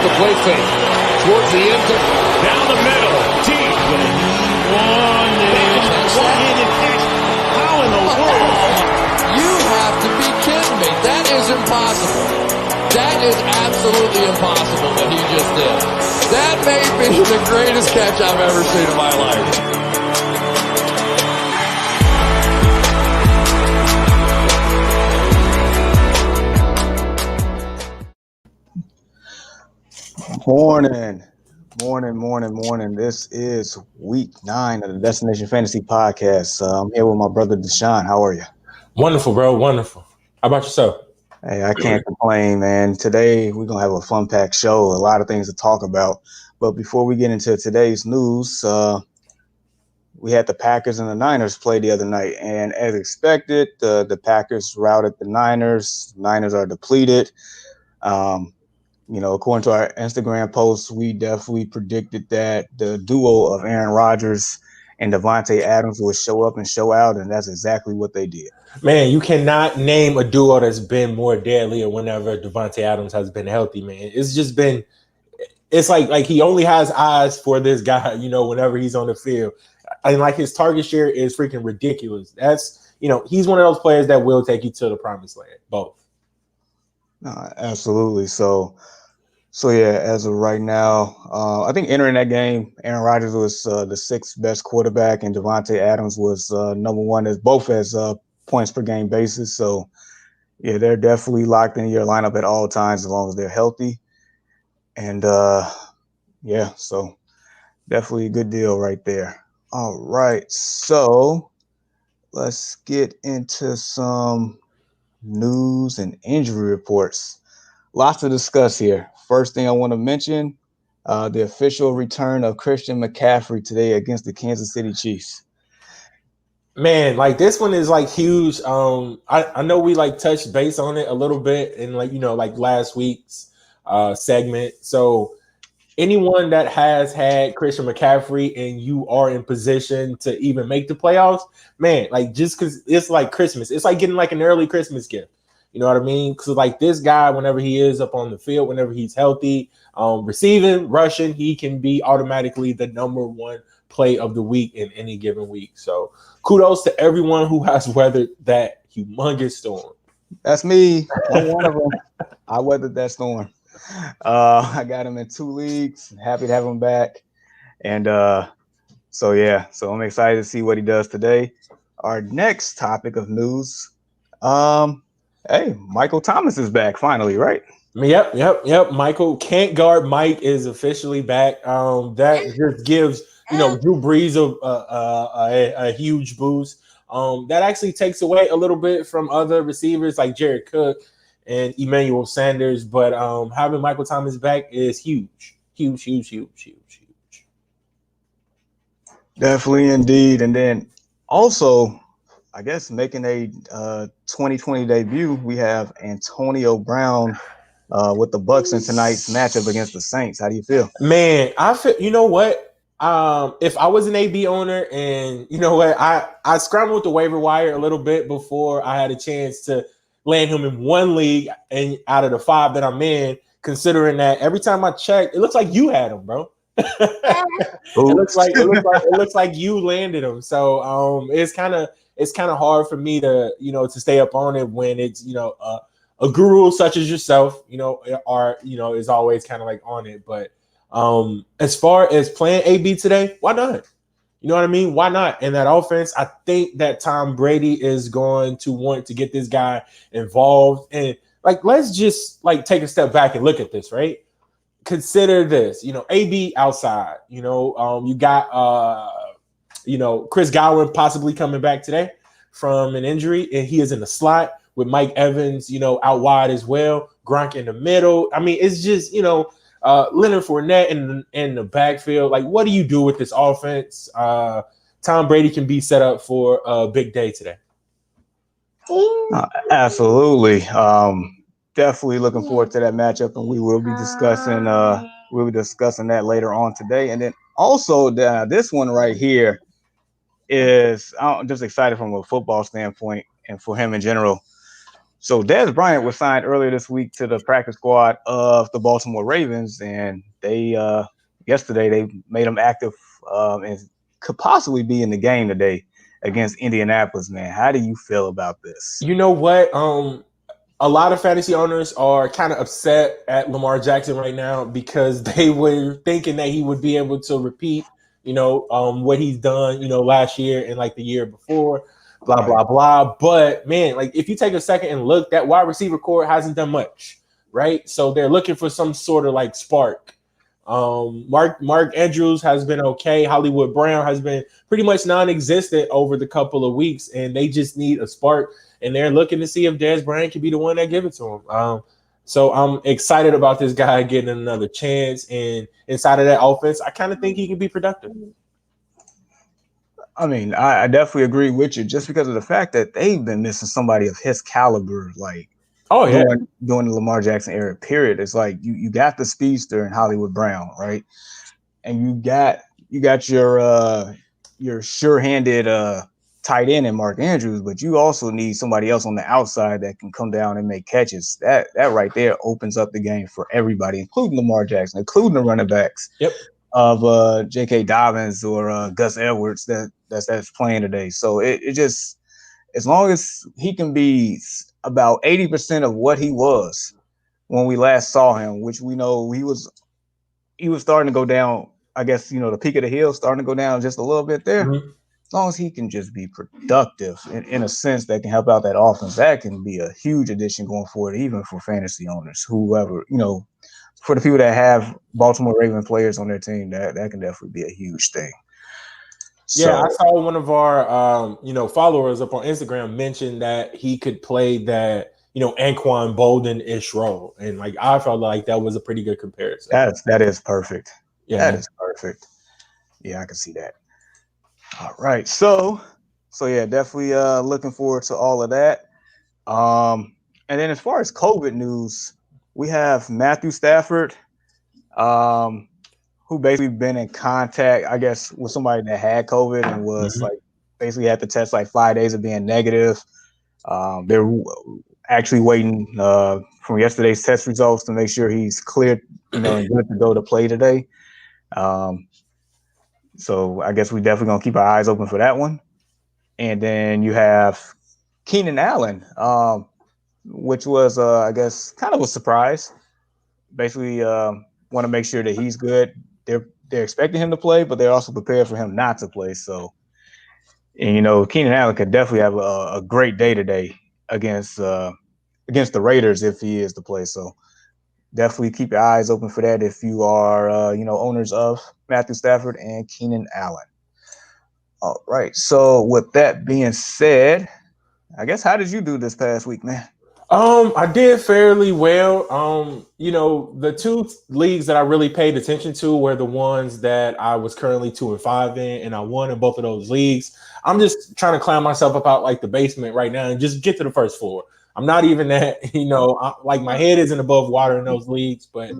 the play fake. Towards the end zone. Down the middle. Deep. One-handed catch. How in the world? You have to be kidding me. That is impossible. That is absolutely impossible what he just did. That may be the greatest catch I've ever seen in my life. Morning. This is week 9 of the Destination Fantasy Podcast. I'm here with my brother Deshaun. How are you? Wonderful, bro. Wonderful. How about yourself? Hey, I can't complain, man. Today we're gonna have a fun-packed show. A lot of things to talk about. But before we get into today's news, we had the Packers and the Niners play the other night, and as expected, the Packers routed the Niners. Niners are depleted. According to our Instagram posts, we definitely predicted that the duo of Aaron Rodgers and Davante Adams would show up and show out, and that's exactly what they did. Man, you cannot name a duo that's been more deadly whenever Davante Adams has been healthy, man. It's just been – it's like he only has eyes for this guy, whenever he's on the field. And, his target share is freaking ridiculous. That's – he's one of those players that will take you to the promised land, both. Absolutely. So yeah, as of right now, I think entering that game, Aaron Rodgers was the 6th best quarterback, and Davante Adams was number 1 as points per game basis. So yeah, they're definitely locked in your lineup at all times as long as they're healthy. And so definitely a good deal right there. All right, so let's get into some news and injury reports. Lots to discuss here. First thing I want to mention, the official return of Christian McCaffrey today against the Kansas City Chiefs. Man, this one is huge. I know we touched base on it a little bit in last week's segment. So anyone that has had Christian McCaffrey and you are in position to even make the playoffs, man, just because it's like Christmas, it's like getting an early Christmas gift. You know what I mean? Because this guy, whenever he is up on the field, whenever he's healthy, receiving, rushing, he can be automatically the number 1 play of the week in any given week. So kudos to everyone who has weathered that humongous storm. That's me. I'm one of them. I weathered that storm. I got him in 2 leagues. Happy to have him back. And so I'm excited to see what he does today. Our next topic of news, hey, Michael Thomas is back finally, right? Yep. Michael can't guard Mike is officially back. That just gives Drew Brees a huge boost. That actually takes away a little bit from other receivers like Jared Cook and Emmanuel Sanders, but having Michael Thomas back is huge. Definitely, indeed. And then also, I guess making a 2020 debut, we have Antonio Brown with the Bucs in tonight's matchup against the Saints. How do you feel? Man, I feel. You know what? If I was an AB owner, and you know what, I scrambled with the waiver wire a little bit before I had a chance to land him in 1 league and out of the 5 that I'm in. Considering that every time I checked, it looks like you had him, bro. it looks like you landed him. So it's kind of hard for me to to stay up on it when it's a guru such as yourself is always kind of on it. But as far as playing AB today, why not? You know what I mean? Why not? In that offense, I think that Tom Brady is going to want to get this guy involved. And let's just take a step back and look at this, right? Consider this, AB outside, you got, Chris Godwin possibly coming back today from an injury, and he is in the slot with Mike Evans, out wide as well. Gronk in the middle. I mean, it's just, Leonard Fournette in the backfield. What do you do with this offense? Tom Brady can be set up for a big day today. Absolutely. Definitely looking forward to that matchup, and we will be discussing that later on today. And then also this one right here is, I'm just excited from a football standpoint and for him in general. So Dez Bryant was signed earlier this week to the practice squad of the Baltimore Ravens, and they yesterday they made him active and could possibly be in the game today against Indianapolis. Man, how do you feel about this? You know what? A lot of fantasy owners are kind of upset at Lamar Jackson right now because they were thinking that he would be able to repeat, what he's done, last year and like the year before, blah, blah, blah. But man, like if you take a second and look, that wide receiver core hasn't done much, right? So they're looking for some sort of like spark. Mark Andrews has been okay. Hollywood Brown has been pretty much non-existent over the couple of weeks, and they just need a spark. And they're looking to see if Dez Bryant can be the one that give it to him. So I'm excited about this guy getting another chance. And inside of that offense, I kind of think he can be productive. I mean, I definitely agree with you just because of the fact that they've been missing somebody of his caliber, like during the Lamar Jackson era period. It's like you got the speedster in Hollywood Brown, right? And you got your sure-handed tight end in Mark Andrews, but you also need somebody else on the outside that can come down and make catches. That right there opens up the game for everybody, including Lamar Jackson, including the running backs of J.K. Dobbins or Gus Edwards that's playing today. So it just, as long as he can be about 80% of what he was when we last saw him, which we know he was starting to go down. I guess, the peak of the hill starting to go down just a little bit there. Mm-hmm. As long as he can just be productive in a sense that can help out that offense, that can be a huge addition going forward, even for fantasy owners, whoever, for the people that have Baltimore Raven players on their team, that can definitely be a huge thing. Yeah, I saw one of our, followers up on Instagram mention that he could play that, Anquan Bolden-ish role. And like, I felt like that was a pretty good comparison. That is perfect. Yeah, that is perfect. Yeah, I can see that. All right. So yeah, definitely looking forward to all of that. And then as far as COVID news, we have Matthew Stafford, who basically been in contact, I guess, with somebody that had COVID and was like basically had to test like 5 days of being negative. They're actually waiting from yesterday's test results to make sure he's cleared, and good to go to play today. So I guess we definitely gonna keep our eyes open for that one. And then you have Keenan Allen, which was I guess kind of a surprise. Basically, want to make sure that he's good. They're expecting him to play, but they're also prepared for him not to play. So, and Keenan Allen could definitely have a great day today against the Raiders if he is to play. So definitely keep your eyes open for that if you are, owners of Matthew Stafford and Keenan Allen. All right. So with that being said, I guess, how did you do this past week, man? I did fairly well. The two leagues that I really paid attention to were the ones that I was currently 2-5 in, and I won in both of those leagues. I'm just trying to climb myself up out like the basement right now and just get to the first floor. I'm not even that, my head isn't above water in those leagues, but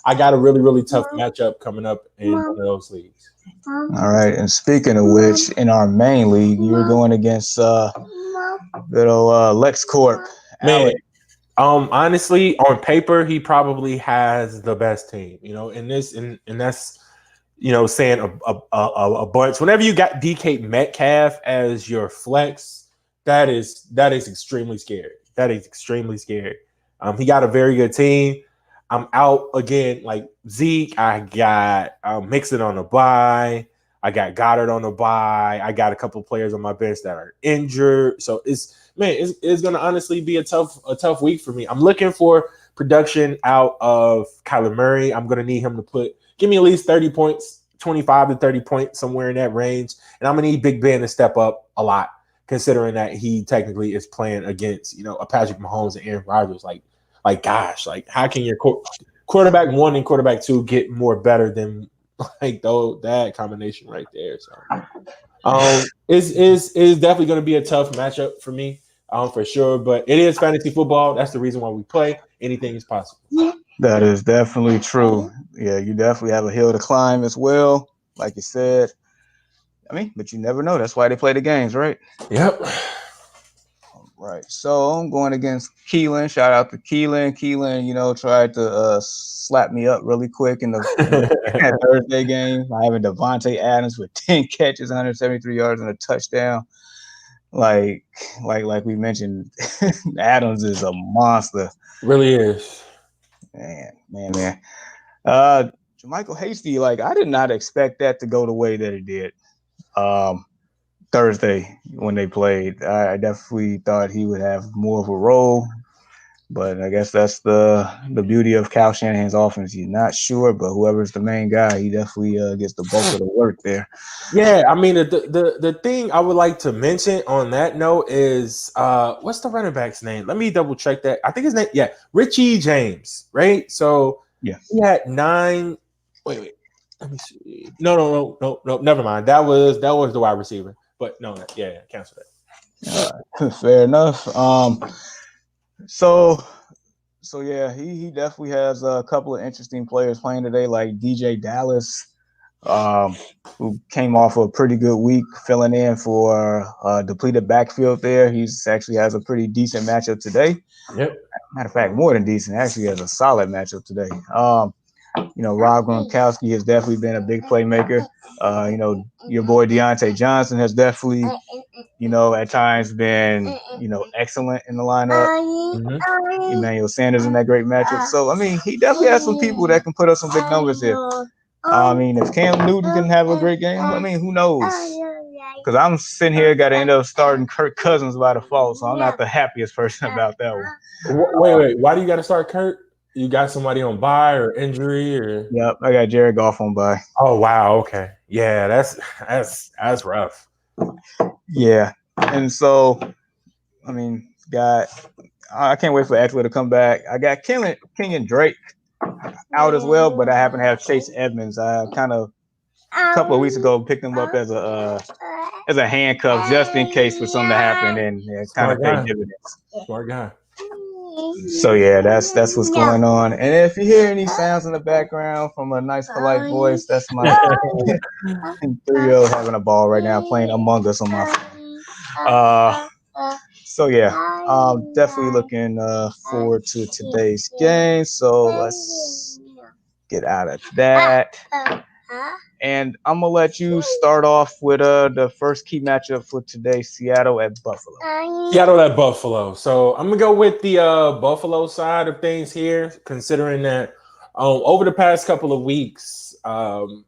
I got a really, really tough matchup coming up in one of those leagues. All right. And speaking of which, in our main league, you're going against good old LexCorp. Man, honestly, on paper, he probably has the best team, in this, and that's, saying a bunch. Whenever you got DK Metcalf as your flex, that is extremely scary. That is extremely scary. He got a very good team. I'm out again, like Zeke. I got Mixon on the bye. I got Goddard on the bye. I got a couple of players on my bench that are injured. So it's going to honestly be a tough week for me. I'm looking for production out of Kyler Murray. I'm going to need him to give me at least 30 points, 25 to 30 points, somewhere in that range. And I'm going to need Big Ben to step up a lot, considering that he technically is playing against, a Patrick Mahomes and Aaron Rodgers. Like gosh, like how can your quarterback 1 and quarterback 2 get more better than that combination right there? So is definitely going to be a tough matchup for me, for sure. But it is fantasy football. That's the reason why we play. Anything is possible. That is definitely true. Yeah, you definitely have a hill to climb as well, like you said. I mean, but you never know. That's why they play the games, right? Yep. All Right. So I'm going against Keelan. Shout out to Keelan. Keelan, tried to slap me up really quick in the Thursday game. I have a Devontae Adams with 10 catches, 173 yards, and a touchdown. Like we mentioned, Adams is a monster. Really is. Man. Jermichael Hasty, I did not expect that to go the way that it did. Thursday when they played, I definitely thought he would have more of a role, but I guess that's the beauty of Kyle Shanahan's offense. You're not sure, but whoever's the main guy, he definitely gets the bulk of the work there. Yeah, I mean the thing I would like to mention on that note is what's the running back's name? Let me double check that. I think his name, Richie James, right? So yeah, he had 9. Wait, let me see. No, never mind. That was the wide receiver. But no, cancel that. Fair enough. So yeah, he definitely has a couple of interesting players playing today, like DJ Dallas, who came off a pretty good week filling in for depleted backfield there. He's actually has a pretty decent matchup today. Yep. Matter of fact, more than decent. Actually has a solid matchup today. Rob Gronkowski has definitely been a big playmaker. Your boy Deontay Johnson has definitely, at times been, excellent in the lineup. Mm-hmm. Emmanuel Sanders in that great matchup. So, I mean, he definitely has some people that can put up some big numbers here. I mean, if Cam Newton can have a great game, I mean, who knows? Because I'm sitting here, got to end up starting Kirk Cousins by default, so I'm not the happiest person about that one. Wait. Why do you got to start Kirk? You got somebody on bye or injury or? Yep, I got Jared Goff on bye. Oh wow, okay, yeah, that's rough. Yeah, and so, I mean, I can't wait for Eckler to come back. I got Kenyon Drake out as well, but I happen to have Chase Edmonds. I kind of a couple of weeks ago picked him up as a handcuff just in case for something to happen, and kind of paid dividends. Smart guy. So yeah, that's what's going on. And if you hear any sounds in the background from a nice, polite voice, that's my 3-year-old having a ball right now, playing Among Us on my phone. So yeah, definitely looking forward to today's game. So let's get out of that. And I'm going to let you start off with the first key matchup for today, Seattle at Buffalo. Seattle at Buffalo. So I'm going to go with the Buffalo side of things here, considering that over the past couple of weeks, Buffalo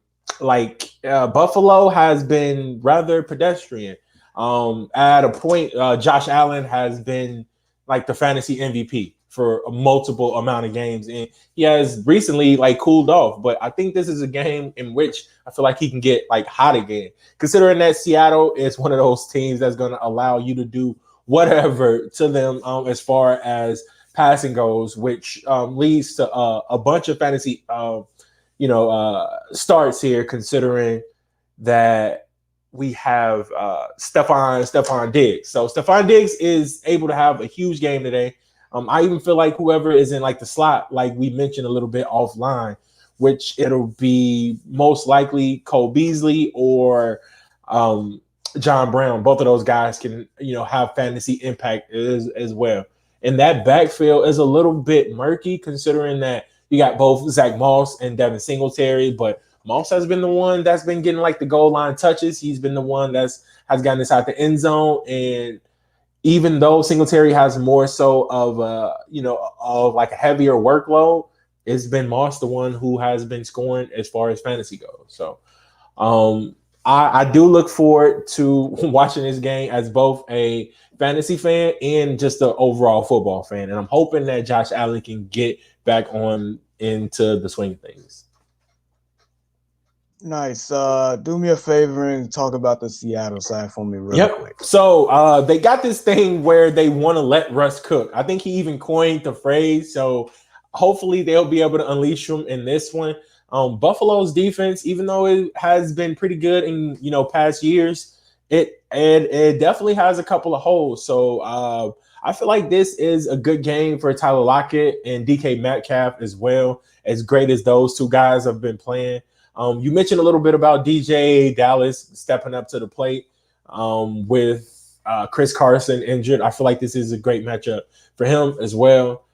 has been rather pedestrian. At a point, Josh Allen has been like the fantasy MVP for a multiple amount of games, and he has recently cooled off. But I think this is a game in which I feel like he can get hot again, considering that Seattle is one of those teams that's going to allow you to do whatever to them as far as passing goes, which leads to a bunch of fantasy starts here, considering that we have Stephon Diggs. So Stephon Diggs is able to have a huge game today. I even feel like whoever is in the slot, like we mentioned a little bit offline, which it'll be most likely Cole Beasley or John Brown. Both of those guys can, have fantasy impact as well. And that backfield is a little bit murky, considering that you got both Zach Moss and Devin Singletary, but Moss has been the one that's been getting the goal line touches. He's been the one has gotten inside the end zone. And even though Singletary has more so of a heavier workload, it's been Moss the one who has been scoring as far as fantasy goes. So I do look forward to watching this game as both a fantasy fan and just an overall football fan. And I'm hoping that Josh Allen can get back on into the swing of things. Nice. Do me a favor and talk about the Seattle side for me real quick. So they got this thing where they want to let Russ cook. I think he even coined the phrase. So hopefully they'll be able to unleash him in this one. Buffalo's defense, even though it has been pretty good in past years, it definitely has a couple of holes. So I feel like this is a good game for Tyler Lockett and DK Metcalf as well, as great as those two guys have been playing. You mentioned a little bit about DJ Dallas stepping up to the plate with Chris Carson injured. I feel like this is a great matchup for him as well.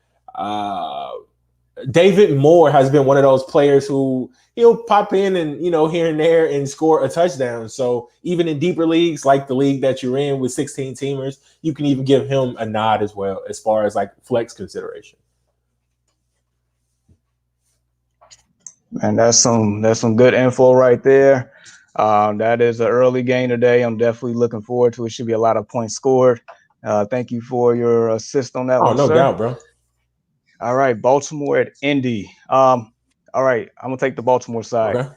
David Moore has been one of those players who he'll pop in and, here and there and score a touchdown. So even in deeper leagues, like the league that you're in with 16 teamers, you can even give him a nod as well as far as like flex consideration. And that's some good info right there. That is an early game today. I'm definitely looking forward to it. Should be a lot of points scored. Thank you for your assist on that one, no sir. doubt, bro. All right, Baltimore at Indy. All right, I'm going to take the Baltimore side. Okay.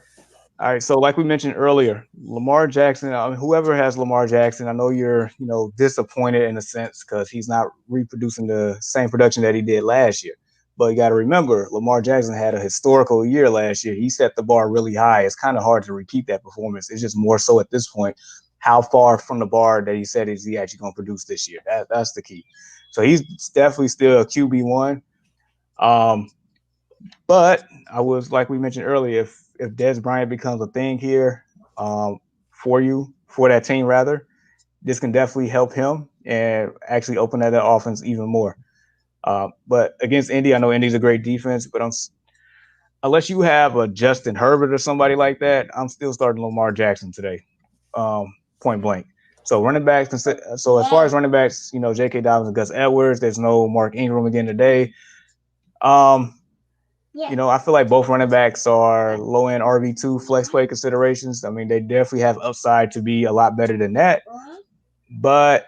All right, so like we mentioned earlier, Lamar Jackson, whoever has Lamar Jackson, I know you're, disappointed in a sense because he's not reproducing the same production that he did last year. But you got to remember, Lamar Jackson had a historical year last year. He set the bar really high. It's kind of hard to repeat that performance. It's just more so at this point, how far from the bar that he set is he actually going to produce this year? That's the key. So he's definitely still a QB1. But I was, like we mentioned earlier, if Dez Bryant becomes a thing here for that team rather, this can definitely help him and actually open that offense even more. But against Indy, I know Indy's a great defense, but unless you have a Justin Herbert or somebody like that, I'm still starting Lamar Jackson today, point blank. So running backs. So as far as running backs, J.K. Dobbins and Gus Edwards. There's no Mark Ingram again today. I feel like both running backs are low-end RB2 flex play considerations. I mean, they definitely have upside to be a lot better than that. But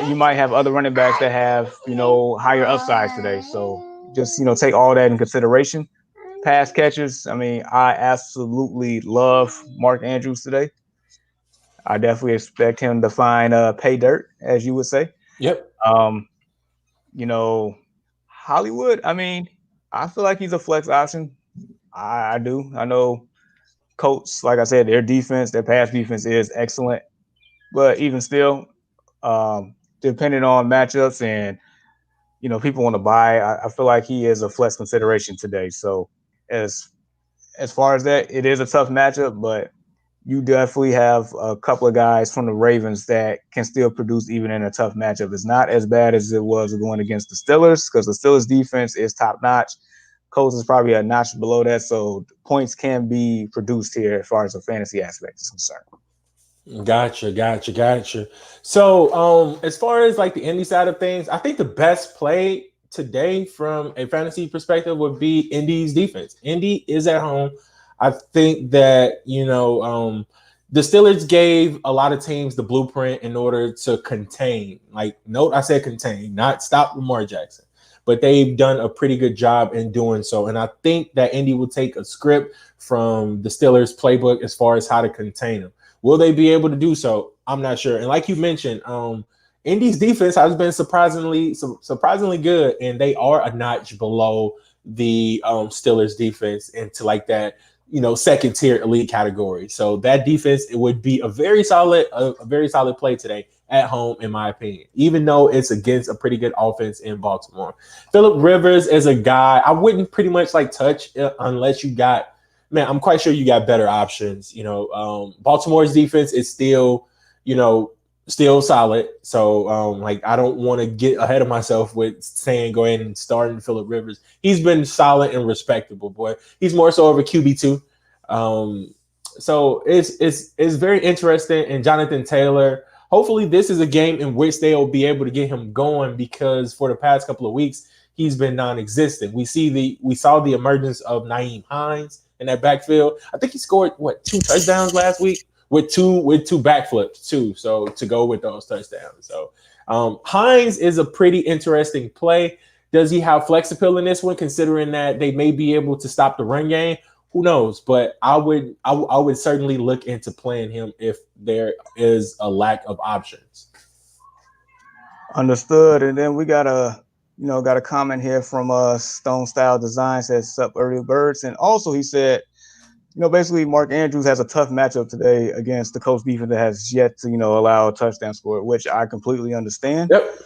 you might have other running backs that have, higher upsides today. So just, take all that in consideration. Pass catches, I mean, I absolutely love Mark Andrews today. I definitely expect him to find pay dirt, as you would say. Yep. Hollywood, I mean, I feel like he's a flex option. I do. I know Colts, like I said, their pass defense is excellent. But even still, depending on matchups and, people want to buy, I feel like he is a flex consideration today. So as far as that, it is a tough matchup, but you definitely have a couple of guys from the Ravens that can still produce even in a tough matchup. It's not as bad as it was going against the Steelers because the Steelers defense is top notch. Colts is probably a notch below that, so points can be produced here as far as the fantasy aspect is concerned. Gotcha. So, as far as like the Indy side of things, I think the best play today from a fantasy perspective would be Indy's defense. Indy is at home. I think that, the Steelers gave a lot of teams the blueprint in order to contain. Note I said contain, not stop Lamar Jackson. But they've done a pretty good job in doing so. And I think that Indy will take a script from the Steelers playbook as far as how to contain them. Will they be able to do so? I'm not sure. And like you mentioned, Indy's defense has been surprisingly good, and they are a notch below the Steelers defense into like that, second tier elite category. So that defense, it would be a very solid play today at home, in my opinion, even though it's against a pretty good offense in Baltimore. Phillip Rivers is a guy I wouldn't pretty much touch unless you got, I'm quite sure you got better options. Baltimore's defense is still solid. So I don't want to get ahead of myself with saying go ahead and start Phillip Rivers. He's been solid and respectable, boy. He's more so of a QB2. So it's very interesting. And Jonathan Taylor, hopefully this is a game in which they'll be able to get him going, because for the past couple of weeks he's been non-existent. We saw the emergence of Nyheim Hines in that backfield. I think he scored 2 touchdowns last week with two backflips too. So to go with those touchdowns. So Hines is a pretty interesting play. Does he have flex appeal in this one, considering that they may be able to stop the run game? Who knows? But I would certainly look into playing him if there is a lack of options. Understood. And then we got a comment here from Stone Style Design, says sup early birds. And also he said, basically Mark Andrews has a tough matchup today against the Colts defense that has yet to, allow a touchdown score, which I completely understand. Yep.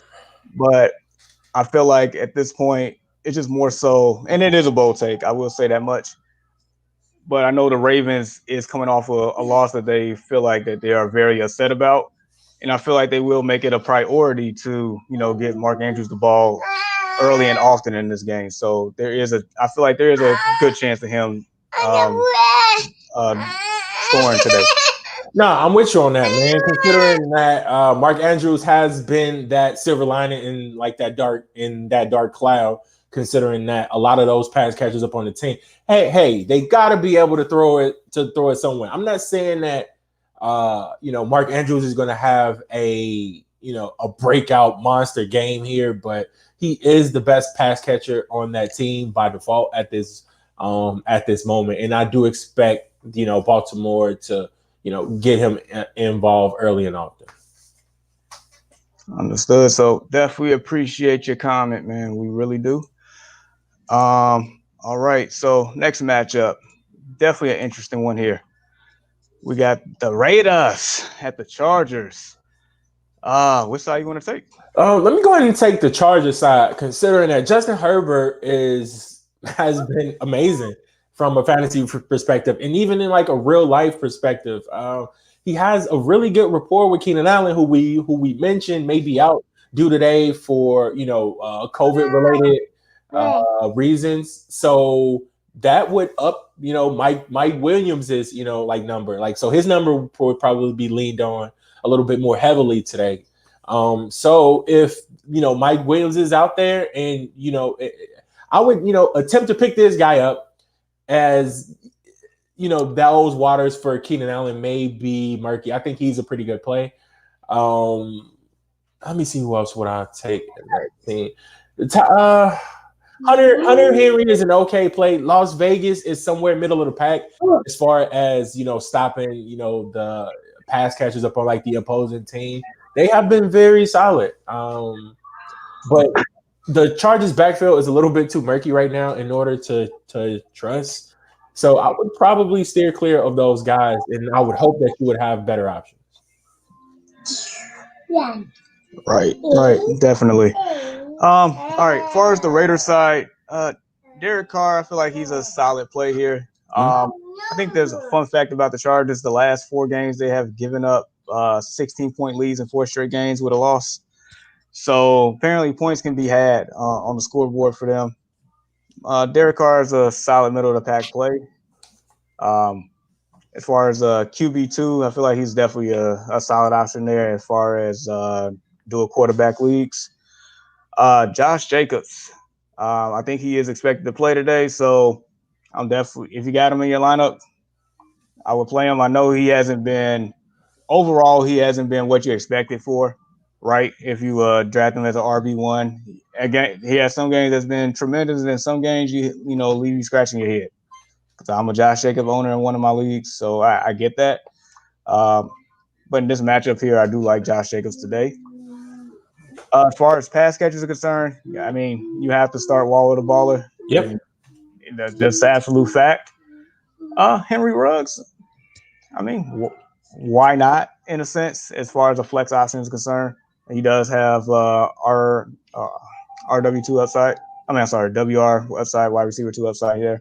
But I feel like at this point, it's just more so, and it is a bold take, I will say that much. But I know the Ravens is coming off a loss that they feel like that they are very upset about. And I feel like they will make it a priority to, get Mark Andrews the ball early and often in this game. So I feel like there is a good chance of him scoring today. No, I'm with you on that, man. Considering that Mark Andrews has been that silver lining in that dark cloud, considering that a lot of those pass catchers up on the team, hey, they gotta be able to throw it somewhere. I'm not saying that Mark Andrews is gonna have a breakout monster game here, but he is the best pass catcher on that team by default at this moment. And I do expect, Baltimore to get him involved early and often. Understood. So definitely appreciate your comment, man. We really do. All right. So next matchup, definitely an interesting one here. We got the Raiders at the Chargers. Which side you want to take? Let me go ahead and take the Chargers side, considering that Justin Herbert has been amazing from a fantasy perspective, and even in like a real life perspective. He has a really good rapport with Keenan Allen, who we mentioned may be out due today for COVID related reasons. So that would up Mike Williams' number, so his number would probably be leaned on a little bit more heavily today. So if Mike Williams is out there, and I would attempt to pick this guy up, as those waters for Keenan Allen may be murky. I think he's a pretty good play. Let me see who else would I take in that team. Hunter Henry is an okay play. Las Vegas is somewhere middle of the pack as far as stopping the pass catchers up on like the opposing team. They have been very solid. But the Chargers backfield is a little bit too murky right now in order to trust. So I would probably steer clear of those guys, and I would hope that you would have better options. Yeah. Right, definitely. All right, as far as the Raiders side, Derek Carr, I feel like he's a solid play here. I think there's a fun fact about the Chargers. The last 4 games, they have given up 16-point leads in 4 straight games with a loss. So apparently points can be had on the scoreboard for them. Derek Carr is a solid middle of the pack play. As far as QB2, I feel like he's definitely a solid option there as far as dual quarterback leagues. Josh Jacobs, I think he is expected to play today. So I'm definitely, if you got him in your lineup, I would play him. I know he hasn't been what you expected for. Right, if you draft him as an RB1, again, he has some games that's been tremendous, and then some games leave you scratching your head. Because I'm a Josh Jacobs owner in one of my leagues, so I get that. But in this matchup here, I do like Josh Jacobs today. As far as pass catchers are concerned, I mean, you have to start Waller the baller. Yep, that's the absolute fact. Henry Ruggs, I mean, why not? In a sense, as far as a flex option is concerned. He does have RW2 upside. WR upside, wide receiver 2 upside here.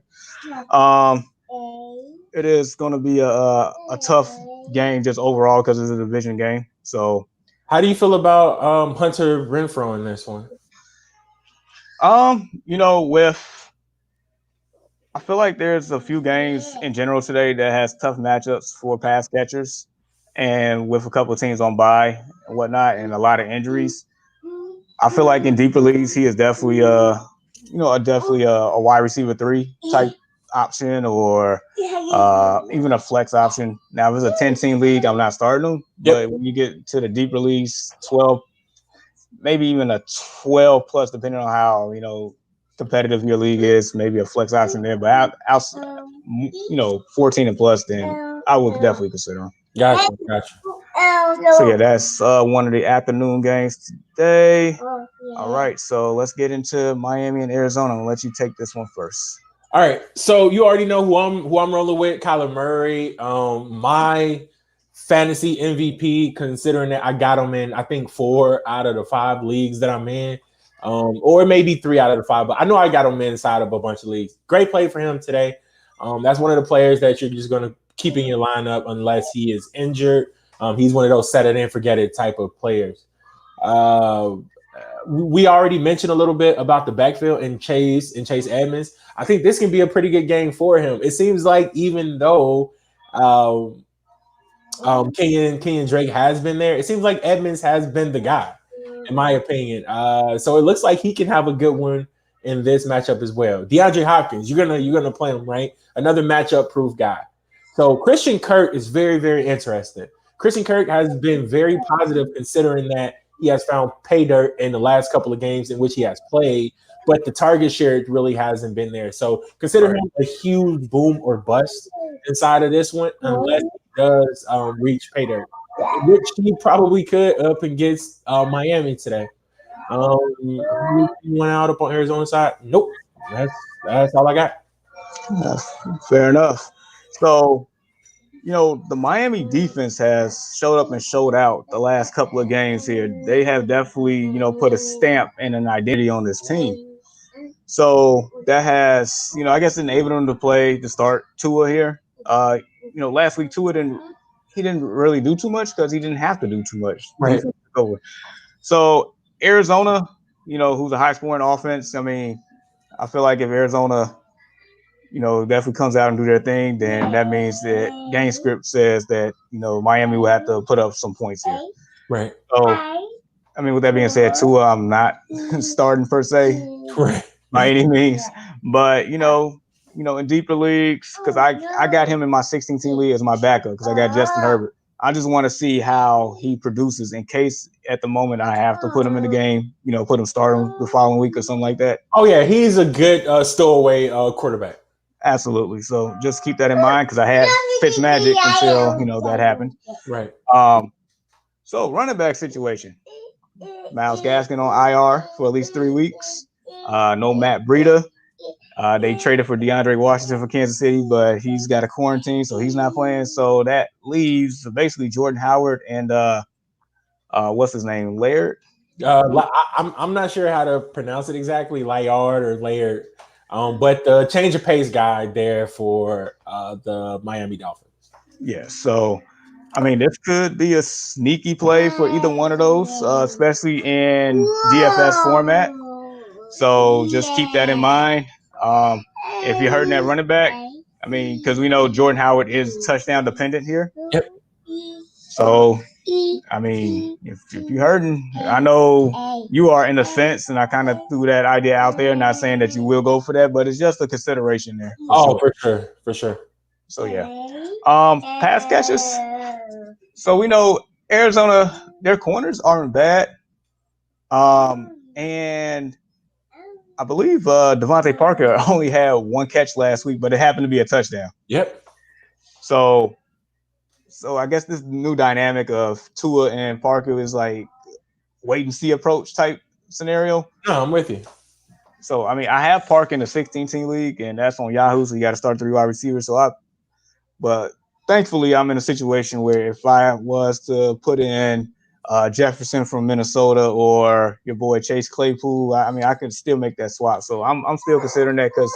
It is going to be a tough game just overall because it's a division game. So, how do you feel about Hunter Renfrow in this one? I feel like there's a few games in general today that has tough matchups for pass catchers. And with a couple of teams on bye and whatnot, and a lot of injuries, I feel like in deeper leagues he is definitely a wide receiver 3 type option, or even a flex option. Now, if it's a 10-team league, I'm not starting him. But when you get to the deeper leagues, 12, maybe even a 12 plus, depending on how competitive your league is, maybe a flex option there. But outside, 14 and plus, then I would definitely consider him. Gotcha. So yeah, that's one of the afternoon games today. All right, so let's get into Miami and Arizona. I'll let you take this one first. All right, so you already know who I'm rolling with, Kyler Murray. My fantasy MVP, considering that I got him in, I think 4 out of the 5 leagues that I'm in, or maybe 3 out of the 5, but I know I got him inside of a bunch of leagues. Great play for him today. That's one of the players that you're just going to keep in your lineup unless he is injured. He's one of those set it and forget it type of players. We already mentioned a little bit about the backfield and Chase Edmonds. I think this can be a pretty good game for him. It seems like even though Kenyon Drake has been there, it seems like Edmonds has been the guy, in my opinion. So it looks like he can have a good one in this matchup as well. DeAndre Hopkins, you're gonna play him, right? Another matchup proof guy. So Christian Kirk is very, very interesting. Christian Kirk has been very positive considering that he has found pay dirt in the last couple of games in which he has played, but the target share really hasn't been there. So consider him a huge boom or bust inside of this one, unless he does reach pay dirt, which he probably could up against Miami today. Went out up on Arizona side. Nope. That's all I got. Fair enough. So, the Miami defense has showed up and showed out the last couple of games here. They have definitely, put a stamp and an identity on this team. So that has, I guess enabled them to start Tua here. Last week Tua didn't really do too much because he didn't have to do too much. Right. So Arizona, who's a high scoring offense. I mean, I feel like if Arizona definitely comes out and do their thing, then that means that game script says that, Miami will have to put up some points here. Right. So, I mean, with that being said, Tua, I'm not starting per se by any means, but, in deeper leagues, because I got him in my 16-team league as my backup because I got Justin Herbert. I just want to see how he produces in case at the moment I have to put him in the game, put him starting the following week or something like that. Oh, yeah, he's a good stowaway quarterback. Absolutely. So just keep that in mind because I had Fitzmagic until, that happened. Right. So running back situation. Myles Gaskin on IR for at least 3 weeks. No Matt Breida. They traded for DeAndre Washington for Kansas City, but he's got a quarantine, so he's not playing. So that leaves basically Jordan Howard and what's his name, Laird? I'm not sure how to pronounce it exactly, Laird or Laird. But the change of pace guy there for the Miami Dolphins. Yeah, so I mean, this could be a sneaky play for either one of those, especially in DFS format. So just keep that in mind. If you're hurting that running back, I mean, because we know Jordan Howard is touchdown dependent here. Yep. So, I mean, if you're hurting, I know you are in a sense, and I kind of threw that idea out there, not saying that you will go for that, but it's just a consideration there. For sure. So, yeah. Pass catches. So, we know Arizona, their corners aren't bad. And I believe Devontae Parker only had one catch last week, but it happened to be a touchdown. Yep. So I guess this new dynamic of Tua and Parker is like wait and see approach type scenario. No, I'm with you. So, I mean, I have Parker in the 16-team league, and that's on Yahoo, so you got to start 3 wide receivers. But thankfully, I'm in a situation where if I was to put in Jefferson from Minnesota or your boy Chase Claypool, I mean, I could still make that swap. So I'm still considering that because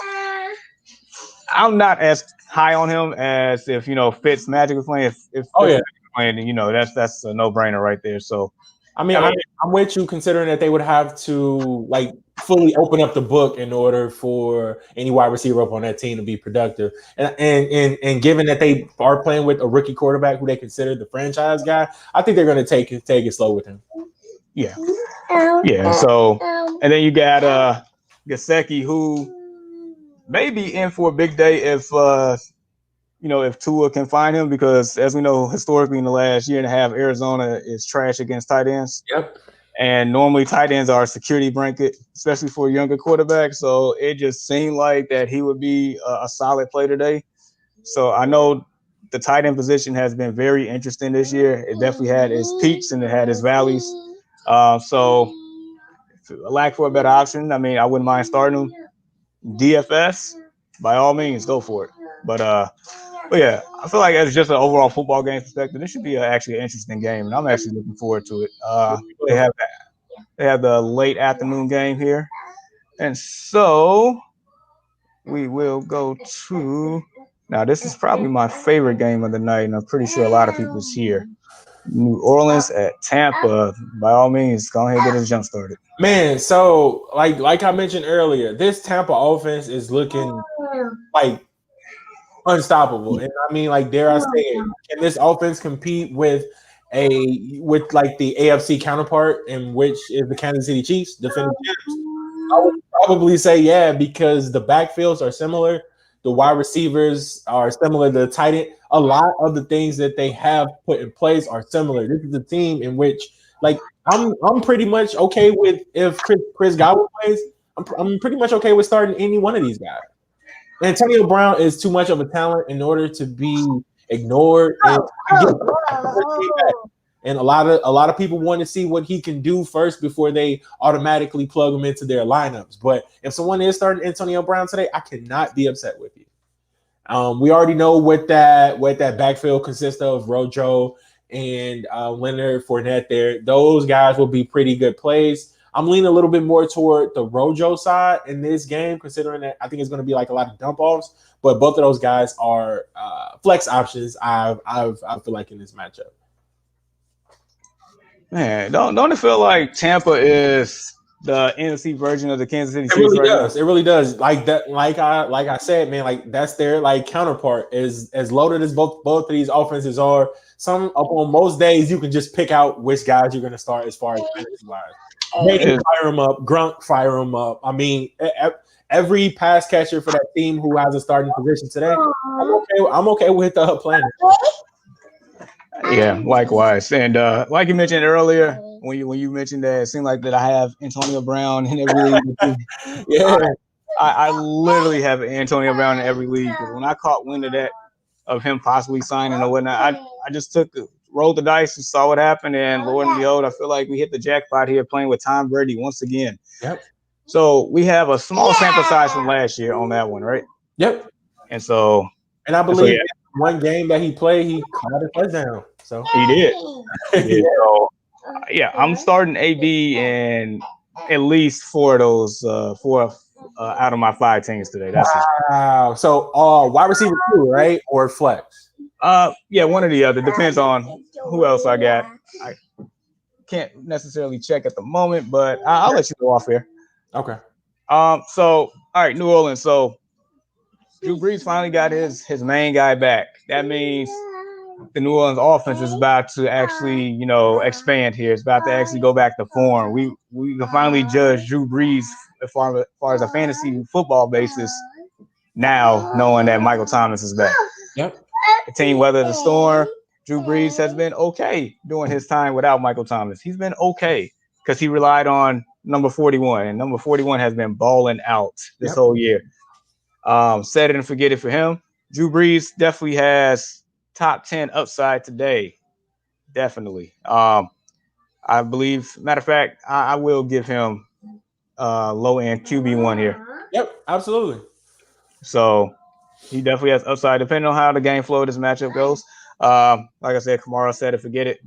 I'm not as high on him as if Fitz Magic was playing. If was playing, then that's a no-brainer right there. So I mean, I'm with you considering that they would have to like fully open up the book in order for any wide receiver up on that team to be productive. And given that they are playing with a rookie quarterback who they consider the franchise guy, I think they're going to take it slow with him. Yeah. Yeah. So, and then you got Gesicki, who may be in for a big day if if Tua can find him, because as we know, historically in the last year and a half, Arizona is trash against tight ends. Yep. And normally tight ends are a security blanket, especially for a younger quarterback. So it just seemed like that he would be a solid play today. So I know the tight end position has been very interesting this year. It definitely had its peaks and it had its valleys. So a lack for a better option, I mean, I wouldn't mind starting him. DFS, by all means, go for it. But yeah, I feel like as just an overall football game perspective, this should be actually an interesting game, and I'm actually looking forward to it. They have the late afternoon game here, and so we will go to now. This is probably my favorite game of the night, and I'm pretty sure a lot of people's here. New Orleans at Tampa. By all means, go ahead and get his jump started. Man, so like I mentioned earlier, this Tampa offense is looking like unstoppable. And I mean, like, dare I say it, can this offense compete with like the AFC counterpart, in which is the Kansas City Chiefs, defending champs? I would probably say yeah, because the backfields are similar, the wide receivers are similar, the tight end, a lot of the things that they have put in place are similar. This is a team in which, like, I'm pretty much okay with if Chris Godwin plays. I'm pretty much okay with starting any one of these guys. Antonio Brown is too much of a talent in order to be ignored, and a lot of people want to see what he can do first before they automatically plug him into their lineups. But if someone is starting Antonio Brown today, I cannot be upset with you. We already know what that backfield consists of: Rojo and Leonard Fournette. There, those guys will be pretty good plays. I'm leaning a little bit more toward the Rojo side in this game, considering that I think it's going to be like a lot of dump offs. But both of those guys are flex options. I feel like in this matchup. Man, don't it feel like Tampa is the NFC version of the Kansas City Chiefs? It really does. It really does. Like that. Like I said, man. Like that's their like counterpart. Is as loaded as both of these offenses are. On most days, you can just pick out which guys you're going to start as far as fantasy wise. Baker, fire him up. Gronk, fire him up. I mean, every pass catcher for that team who has a starting position today, I'm okay with playing. Yeah, likewise. And like you mentioned earlier, when you mentioned that it seemed like that I have Antonio Brown in every league. Yeah, I literally have Antonio Brown in every league. Because when I caught wind of him possibly signing or whatnot, I just rolled the dice and saw what happened, and Lord and behold, I feel like we hit the jackpot here playing with Tom Brady once again. Yep. So we have a small sample size from last year on that one, right? Yep. And I believe one game that he played, he caught a touchdown. So he did. So I'm starting AB in at least four of those out of my 5 teams today. That's wow. So wide receiver 2, right? Or flex? One or the other. Depends on who else I got. I can't necessarily check at the moment, but I'll let you go off here. Okay. So all right, New Orleans. So Drew Brees finally got his main guy back. That means the New Orleans offense is about to actually, expand here. It's about to actually go back to form. We can finally judge Drew Brees as far as a fantasy football basis now, knowing that Michael Thomas is back. Yep. The team weathered the storm. Drew Brees has been okay during his time without Michael Thomas. He's been okay because he relied on number 41, and number 41 has been balling out this whole year. Set it and forget it for him. Drew Brees definitely has top 10 upside today. Definitely. I believe, matter of fact, I will give him low end QB1 here. Yep, absolutely. So he definitely has upside depending on how the game flow this matchup goes. Like I said, Kamara said it, forget it.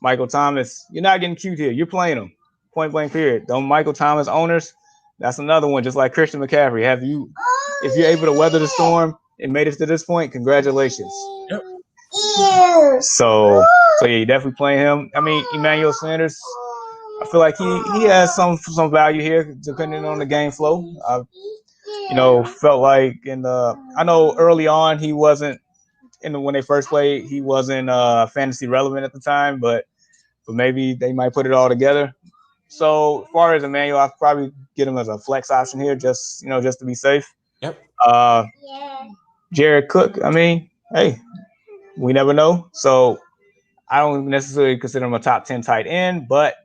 Michael Thomas, you're not getting cute here. You're playing him. Point blank period. Don't Michael Thomas owners. That's another one, just like Christian McCaffrey. If you're able to weather the storm and made it to this point, congratulations. Yep. So yeah, you definitely playing him. I mean, Emmanuel Sanders, I feel like he has some value here depending on the game flow. Felt like I know early on he wasn't when they first played, he wasn't fantasy relevant at the time, but maybe they might put it all together. So as far as Emmanuel, I'll probably get him as a flex option here, just to be safe. Yep. Jared Cook, I mean, hey, we never know. So I don't necessarily consider him a top 10 tight end, but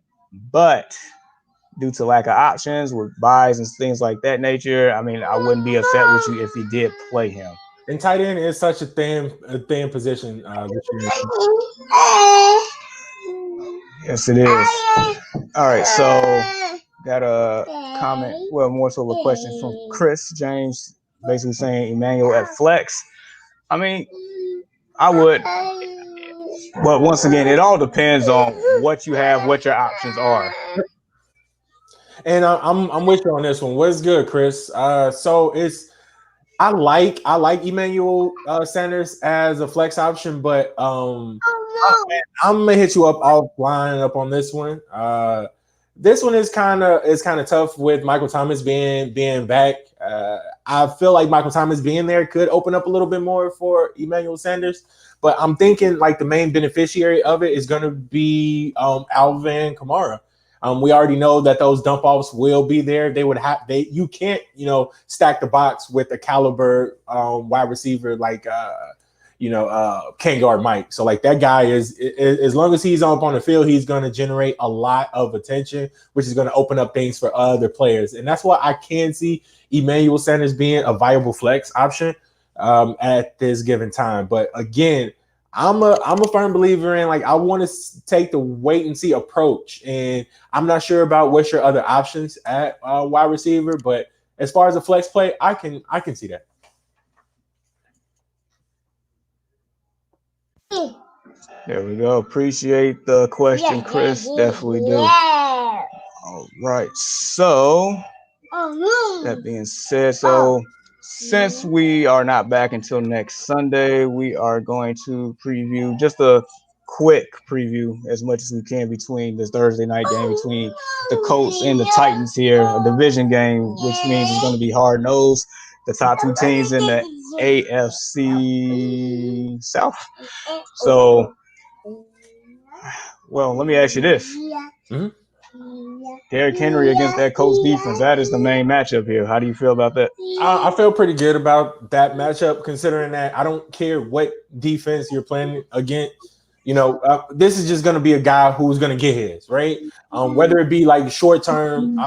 due to lack of options with buys and things like that nature, I mean, I wouldn't be upset with you if you did play him. And tight end is such a thin position this year. Yes, it is. All right, so got a comment, well, more so a question from Chris James, basically saying Emmanuel at flex. I mean, I would, but once again, it all depends on what you have, what your options are. And I'm with you on this one. What's good, Chris? So it's I like Emmanuel Sanders as a flex option, but I'm gonna hit you up offline up on this one. This one is kind of tough with Michael Thomas being back. I feel like Michael Thomas being there could open up a little bit more for Emmanuel Sanders, but I'm thinking like the main beneficiary of it is going to be Alvin Kamara. We already know that those dump offs will be there. You can't stack the box with a caliber wide receiver like can't guard Mike. So like that guy is as long as he's up on the field, he's going to generate a lot of attention, which is going to open up things for other players. And that's why I can see Emmanuel Sanders being a viable flex option at this given time. But again, I'm a firm believer in I want to take the wait and see approach, and I'm not sure about what's your other options at wide receiver, but as far as a flex play, I can see that. There we go. Appreciate the question, Chris. Definitely do. All right. So that being said, since we are not back until next Sunday, we are going to preview just a quick preview as much as we can between this Thursday night game between the Colts and the Titans here, a division game, which means it's going to be hard-nosed. The top two teams in the AFC South. So, well, let me ask you this. Mm-hmm. Derrick Henry against that Colts defense. That is the main matchup here. How do you feel about that? I feel pretty good about that matchup, considering that I don't care what defense you're playing against. This is just going to be a guy who's going to get his, right? Whether it be like short term,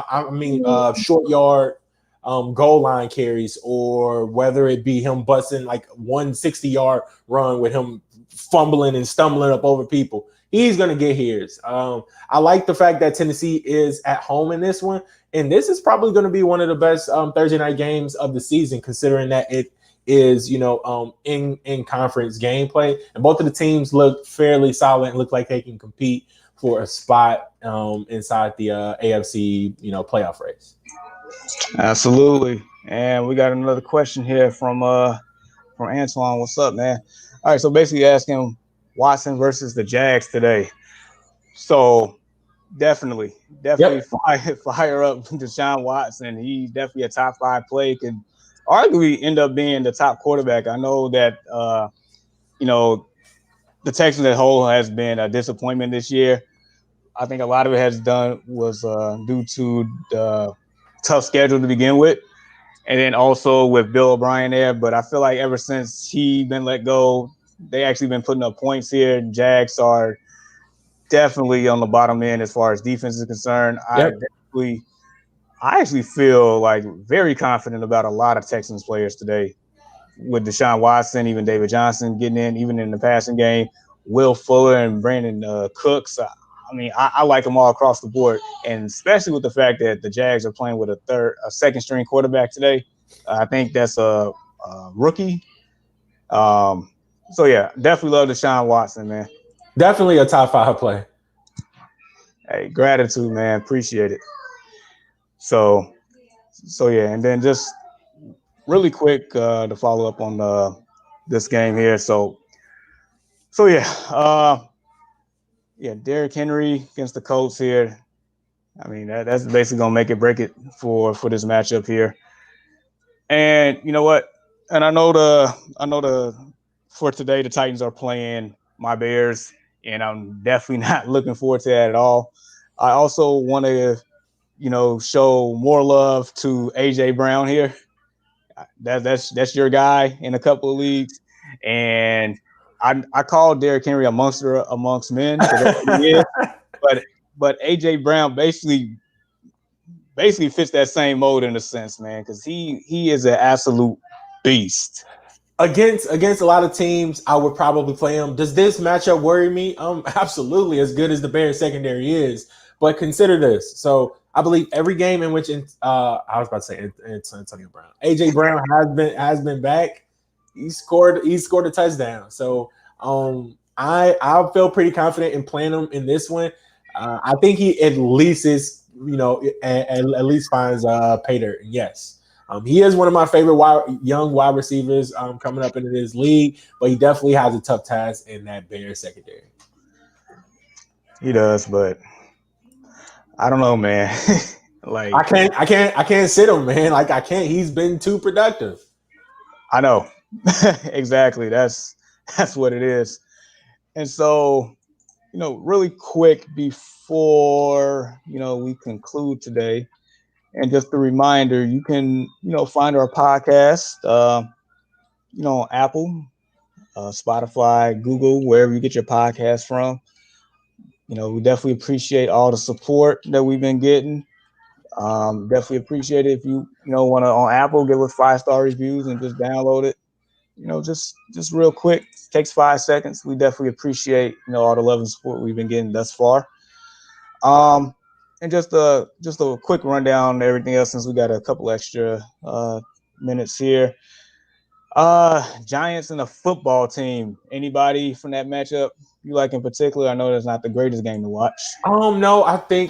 short yard, goal line carries, or whether it be him busting like 160-yard run with him fumbling and stumbling up over people. He's going to get his. I like the fact that Tennessee is at home in this one. And this is probably going to be one of the best Thursday night games of the season, considering that it is, in conference gameplay. And both of the teams look fairly solid and look like they can compete for a spot inside the AFC, playoff race. Absolutely. And we got another question here from Antoine. What's up, man? All right. So basically asking Watson versus the Jags today. So definitely fire up Deshaun Watson. He's definitely a top 5 play. Could arguably end up being the top quarterback. I know that the Texans as a whole has been a disappointment this year. I think a lot of it was due to the tough schedule to begin with, and then also with Bill O'Brien there. But I feel like ever since he been let go, they actually been putting up points here. Jags are definitely on the bottom end as far as defense is concerned. Yep. I actually feel like very confident about a lot of Texans players today, with Deshaun Watson, even David Johnson getting in, even in the passing game, Will Fuller and Brandon Cooks. I like them all across the board, and especially with the fact that the Jags are playing with a second string quarterback today. I think that's a rookie. So yeah, definitely love Deshaun Watson, man. Definitely a top 5 play. Hey, gratitude, man. Appreciate it. So yeah, and then just really quick to follow up on this game here. So yeah, Derrick Henry against the Colts here. I mean, that's basically gonna make it break it for this matchup here. And you know what? And I know for today the Titans are playing my Bears, and I'm definitely not looking forward to that at all. I also want to, show more love to AJ Brown here. That's your guy in a couple of leagues, and I call Derrick Henry a monster amongst men. But AJ Brown basically fits that same mold in a sense, man, because he is an absolute beast. Against a lot of teams, I would probably play him. Does this matchup worry me? Absolutely, as good as the Bears secondary is. But consider this. So I believe every game in which I was about to say it's Antonio Brown. AJ Brown has been back. He scored a touchdown. So I feel pretty confident in playing him in this one. I think he at least is, at least finds pay dirt. Yes. He is one of my favorite young wide receivers coming up into this league, but he definitely has a tough task in that Bears secondary. He does, but I don't know, man. Like I can't sit him, man. Like I can't. He's been too productive. I know. Exactly. That's what it is. And so, really quick before, we conclude today, and just a reminder, you can, find our podcast, on Apple, Spotify, Google, wherever you get your podcast from. We definitely appreciate all the support that we've been getting. Definitely appreciate it if you want to on Apple give us 5-star reviews and just download it. Just real quick, takes 5 seconds. We definitely appreciate all the love and support we've been getting thus far. And just a quick rundown of everything else since we got a couple extra minutes here. Giants and the football team. Anybody from that matchup you like in particular? I know that's not the greatest game to watch. No, I think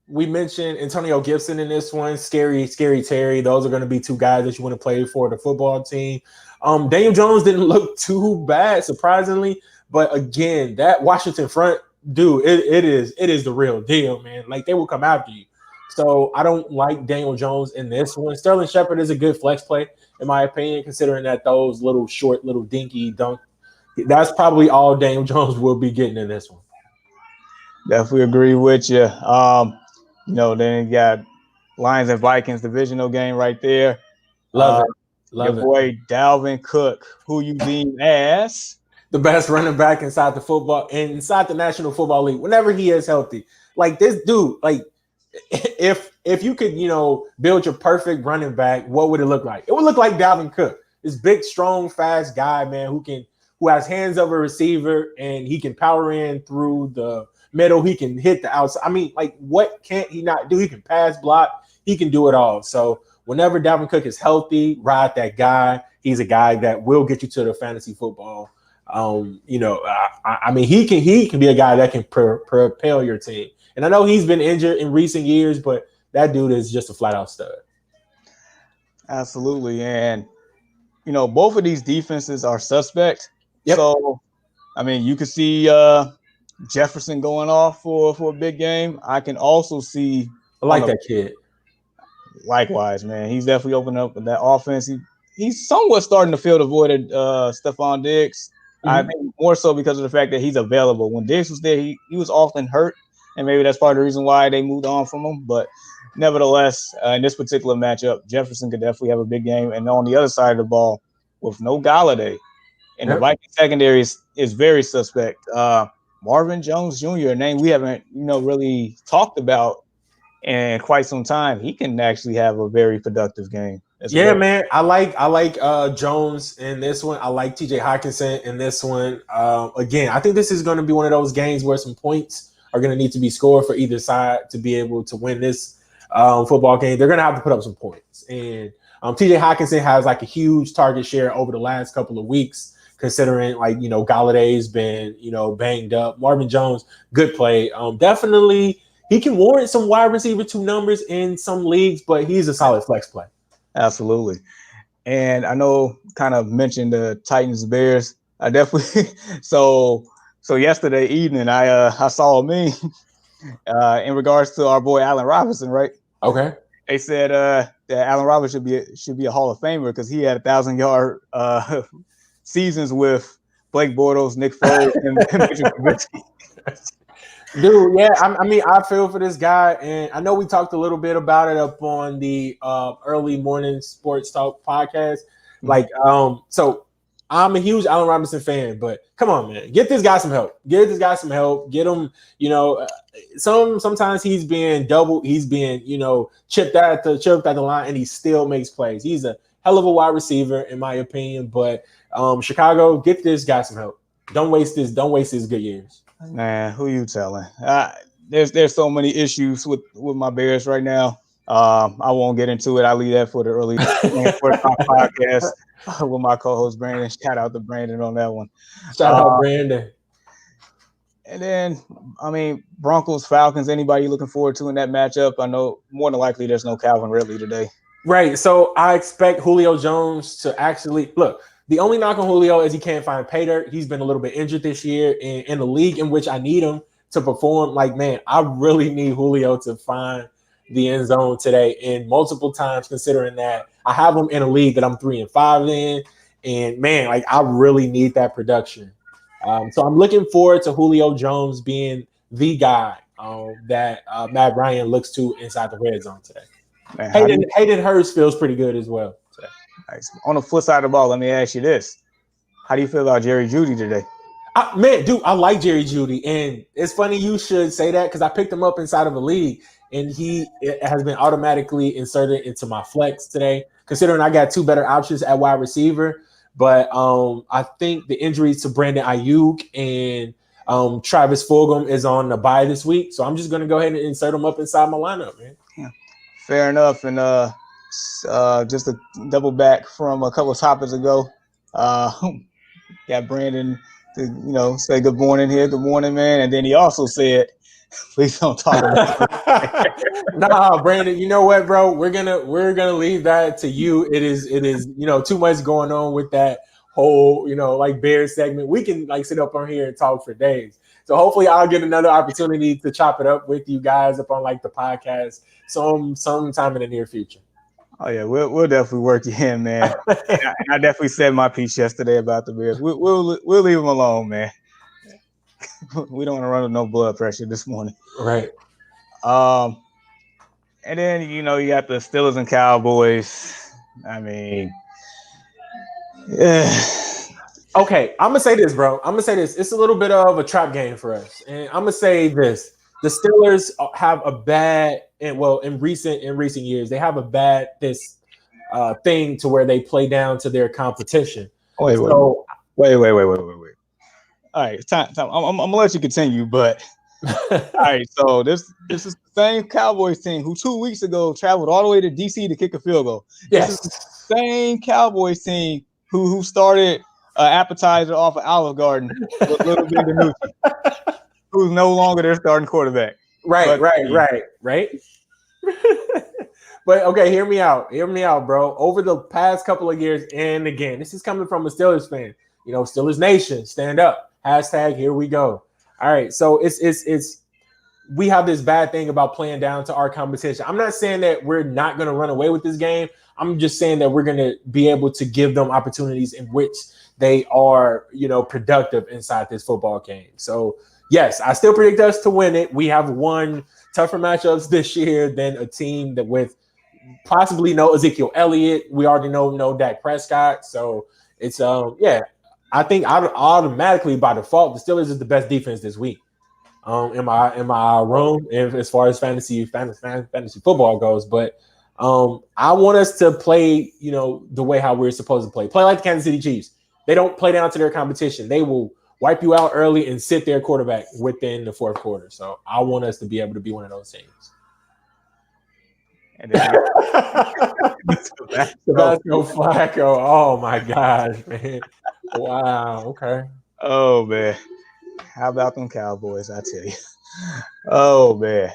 we mentioned Antonio Gibson in this one. Scary Terry. Those are going to be two guys that you want to play for the football team. Daniel Jones didn't look too bad, surprisingly. But again, that Washington front, dude, it is the real deal, man. Like they will come after you. So I don't like Daniel Jones in this one. Sterling Shepard is a good flex play, in my opinion, considering that those little short, little dinky dunk. That's probably all Daniel Jones will be getting in this one. Definitely agree with you. Then you got Lions and Vikings divisional game right there. Love it. Your boy Dalvin Cook, who you deem as the best running back inside the National Football League, whenever he is healthy. Like this dude, like if you could, build your perfect running back, what would it look like? It would look like Dalvin Cook. This big, strong, fast guy, man, who has hands of a receiver and he can power in through the middle. He can hit the outside. I mean, like, what can't he not do? He can pass, block. He can do it all. So whenever Dalvin Cook is healthy, ride that guy. He's a guy that will get you to the fantasy football. I mean, he can be a guy that can propel your team. And I know he's been injured in recent years, but that dude is just a flat out stud. Absolutely. And, both of these defenses are suspect. Yep. So, I mean, you could see Jefferson going off for a big game. I can also see. I like that kid. Likewise, man. He's definitely opening up that offense. He's somewhat starting to fill the void of Stephon Diggs. Mm-hmm. I think more so because of the fact that he's available. When Diggs was there, he was often hurt, and maybe that's part of the reason why they moved on from him. But nevertheless, in this particular matchup, Jefferson could definitely have a big game. And on the other side of the ball, with no Galladay, and the Viking secondary is very suspect. Marvin Jones Jr., a name we haven't, really talked about in quite some time. He can actually have a very productive game. Yeah, man. I like Jones in this one. I like TJ Hockenson in this one. Again, I think this is going to be one of those games where some points are going to need to be scored for either side to be able to win this football game. They're going to have to put up some points. And TJ Hockenson has like a huge target share over the last couple of weeks, considering Galladay's been, banged up. Marvin Jones, good play. Definitely he can warrant some wide receiver 2 numbers in some leagues, but he's a solid flex play. Absolutely. And I know kind of mentioned the Titans Bears. I definitely so yesterday evening I saw a meme in regards to our boy Allen Robinson, right? Okay. They said that Allen Robinson should be a Hall of Famer because he had 1,000-yard seasons with Blake Bortles, Nick Foles, and Mitchell Trubisky. Dude, yeah, I mean, I feel for this guy, and I know we talked a little bit about it up on the early morning sports talk podcast. So I'm a huge Allen Robinson fan, but come on, man, get this guy some help. Get him, sometimes he's being chipped at the line, and he still makes plays. He's a hell of a wide receiver, in my opinion. But Chicago, get this guy some help. Don't waste his good years. Man, who you telling? There's so many issues with my Bears right now. I won't get into it. I'll leave that for the early podcast with my co-host Brandon. Shout out to Brandon on that one. Shout out Brandon. And then, I mean, Broncos, Falcons. Anybody looking forward to in that matchup? I know more than likely there's no Calvin Ridley today. Right. So I expect Julio Jones to actually look. The only knock on Julio is he can't find pay dirt. He's been a little bit injured this year in the league in which I need him to perform. Like, man, I really need Julio to find the end zone today, and multiple times, considering that I have him in a league that I'm 3-5 in, and man, like I really need that production. So I'm looking forward to Julio Jones being the guy that Matt Ryan looks to inside the red zone today. Man, Hayden Hurst feels pretty good as well today. Nice. On the flip side of the ball, let me ask you this. How do you feel about Jerry Jeudy today? Man, dude, I like Jerry Jeudy. And it's funny you should say that because I picked him up inside of a league, and he has been automatically inserted into my flex today, considering I got two better options at wide receiver. But I think the injuries to Brandon Ayuk and Travis Fulgham is on the bye this week. So I'm just going to go ahead and insert him up inside my lineup, man. Yeah. Fair enough. And just to double back from a couple of topics ago, got Brandon to say good morning here, good morning, man. And then he also said, please don't talk about it. Nah, Brandon, you know what, bro? We're gonna leave that to you. It is too much going on with that whole like Bears segment. We can like sit up on here and talk for days. So hopefully I'll get another opportunity to chop it up with you guys up on like the podcast sometime in the near future. Oh yeah, we'll definitely work you in, man. and I definitely said my piece yesterday about the Bears. We'll leave them alone, man. We don't want to run with no blood pressure this morning, right? And then you got the Steelers and Cowboys. I mean, yeah. Okay, I'm gonna say this, bro. It's a little bit of a trap game for us, and I'm gonna say this: the Steelers have a bad, in recent years, they have a bad thing to where they play down to their competition. Wait. All right, time. I'm gonna let you continue, but all right. So this is the same Cowboys team who 2 weeks ago traveled all the way to DC to kick a field goal. Yes, this is the same Cowboys team who started appetizer off of Olive Garden with Little Big Danucci, who's no longer their starting quarterback. Right. But okay, hear me out, bro. Over the past couple of years, and again, this is coming from a Steelers fan. Steelers Nation, stand up. # here we go. All right, so it's we have this bad thing about playing down to our competition. I'm not saying that we're not going to run away with this game. I'm just saying that we're going to be able to give them opportunities in which they are, productive inside this football game. So yes, I still predict us to win it. We have won tougher matchups this year than a team that with possibly no Ezekiel Elliott. We already know no Dak Prescott. So it's I think automatically by default, the Steelers is the best defense this week. In my room, as far as fantasy football goes, but I want us to play, the way how we're supposed to play like the Kansas City Chiefs. They don't play down to their competition. They will wipe you out early and sit their quarterback within the fourth quarter. So I want us to be able to be one of those teams. And then Tabasco Flacco. Oh my gosh, man. Wow. Okay. Oh man. How about them Cowboys? I tell you. Oh man.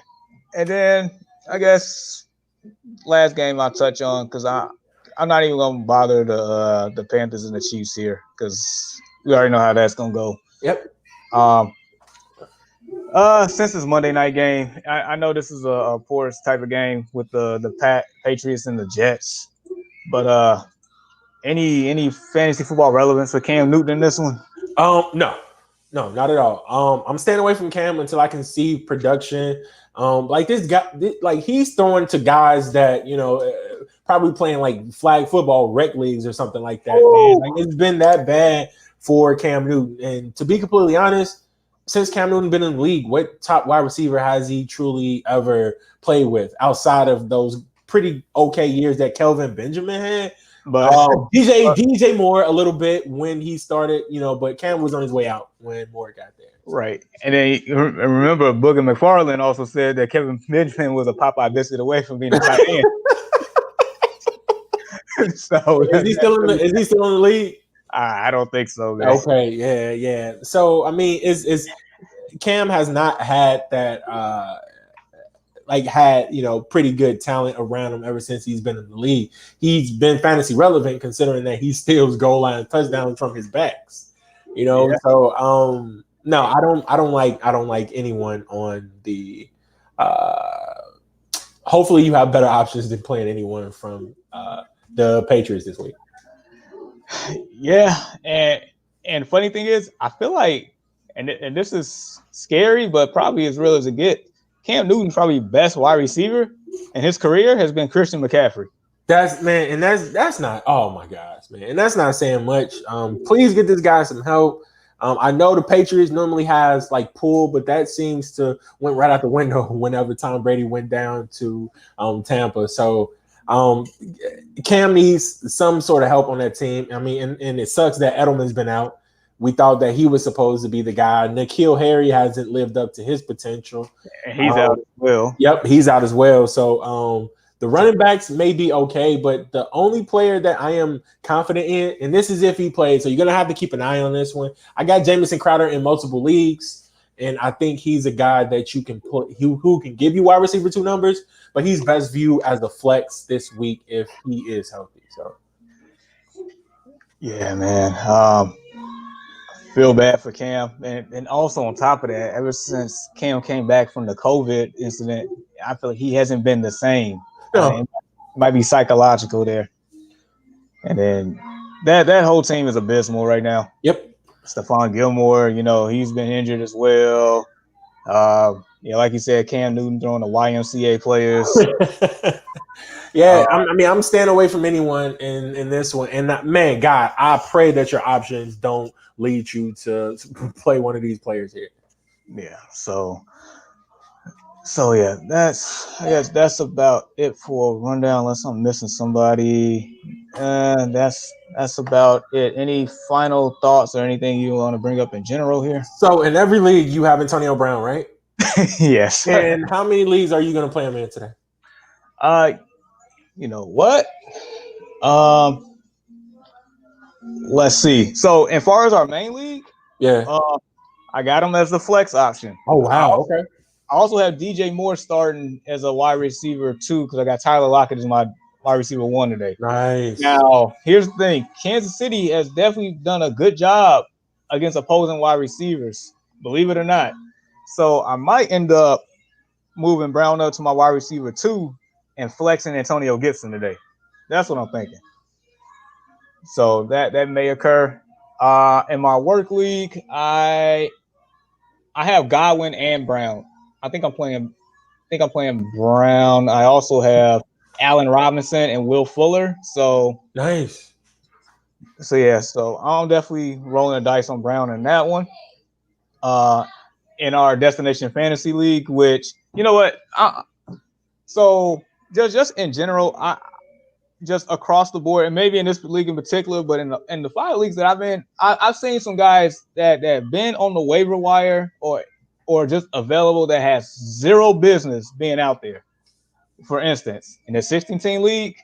And then I guess last game I'll touch on because I'm not even gonna bother the Panthers and the Chiefs here because we already know how that's gonna go. Yep. Since it's Monday night game, I know this is a porous type of game with the Patriots and the Jets, but any fantasy football relevance for Cam Newton in this one? No, not at all. I'm staying away from Cam until I can see production. Like this guy, like he's throwing to guys that probably playing like flag football, rec leagues or something like that. Man, like it's been that bad for Cam Newton. And to be completely honest, since Cam Newton been in the league, what top wide receiver has he truly ever played with outside of those pretty okay years that Kelvin Benjamin had? But DJ Moore a little bit when he started, but Cam was on his way out when Moore got there. Right. And then remember Booger McFarland also said that Kevin Benjamin was a Popeye biscuit away from being a tight end. So is he still in the league? I don't think so, man. Okay, yeah. So I mean, is Cam has not had that pretty good talent around him ever since he's been in the league. He's been fantasy relevant considering that he steals goal line touchdowns from his backs. Yeah. So No, I don't like anyone on the. Hopefully, you have better options than playing anyone from the Patriots this week. Yeah, and funny thing is, I feel like, and this is scary, but probably as real as it gets. Cam Newton's probably best wide receiver in his career has been Christian McCaffrey. That's not. Oh my gosh, man, and that's not saying much. Please get this guy some help. I know the Patriots normally has like pull, but that seems to went right out the window whenever Tom Brady went down to Tampa. So Cam needs some sort of help on that team. I mean, and it sucks that Edelman's been out. We thought that he was supposed to be the guy. N'Keal Harry hasn't lived up to his potential. And he's out as well. Yep, he's out as well. So the running backs may be okay, but the only player that I am confident in, and this is if he plays, so you're going to have to keep an eye on this one. I got Jamison Crowder in multiple leagues, and I think he's a guy that you can put who can give you wide receiver 2 numbers, but he's best viewed as the flex this week if he is healthy. So, yeah, man. Feel bad for Cam. And also on top of that, ever since Cam came back from the COVID incident, I feel like he hasn't been the same. No. It might be psychological there. And then that whole team is abysmal right now. Yep. Stephon Gilmore, he's been injured as well. Like you said, Cam Newton throwing the YMCA players. Yeah, I'm staying away from anyone in this one. And man, God, I pray that your options don't lead you to play one of these players here. Yeah. So yeah, I guess that's about it for a rundown. Unless I'm missing somebody, that's about it. Any final thoughts or anything you want to bring up in general here? So in every league, you have Antonio Brown, right? Yes. And how many leagues are you going to play him in today? You know what? Let's see. So, as far as our main league, yeah, I got him as the flex option. Oh wow, okay. I also have DJ Moore starting as a wide receiver 2 because I got Tyler Lockett as my wide receiver 1 today. Nice. Now, here's the thing: Kansas City has definitely done a good job against opposing wide receivers, believe it or not. So I might end up moving Brown up to my wide receiver 2 and flexing Antonio Gibson today. That's what I'm thinking. So that may occur. In my work league, I have Godwin and Brown. I think I'm playing Brown. I also have Allen Robinson and Will Fuller. So nice. So yeah, so I'm definitely rolling the dice on Brown in that one. In our Destination Fantasy League, which you know what, so just in general, just across the board, and maybe in this league in particular, but in the 5 leagues that I've been, I've seen some guys that been on the waiver wire or just available that has zero business being out there. For instance, in the 16-team league,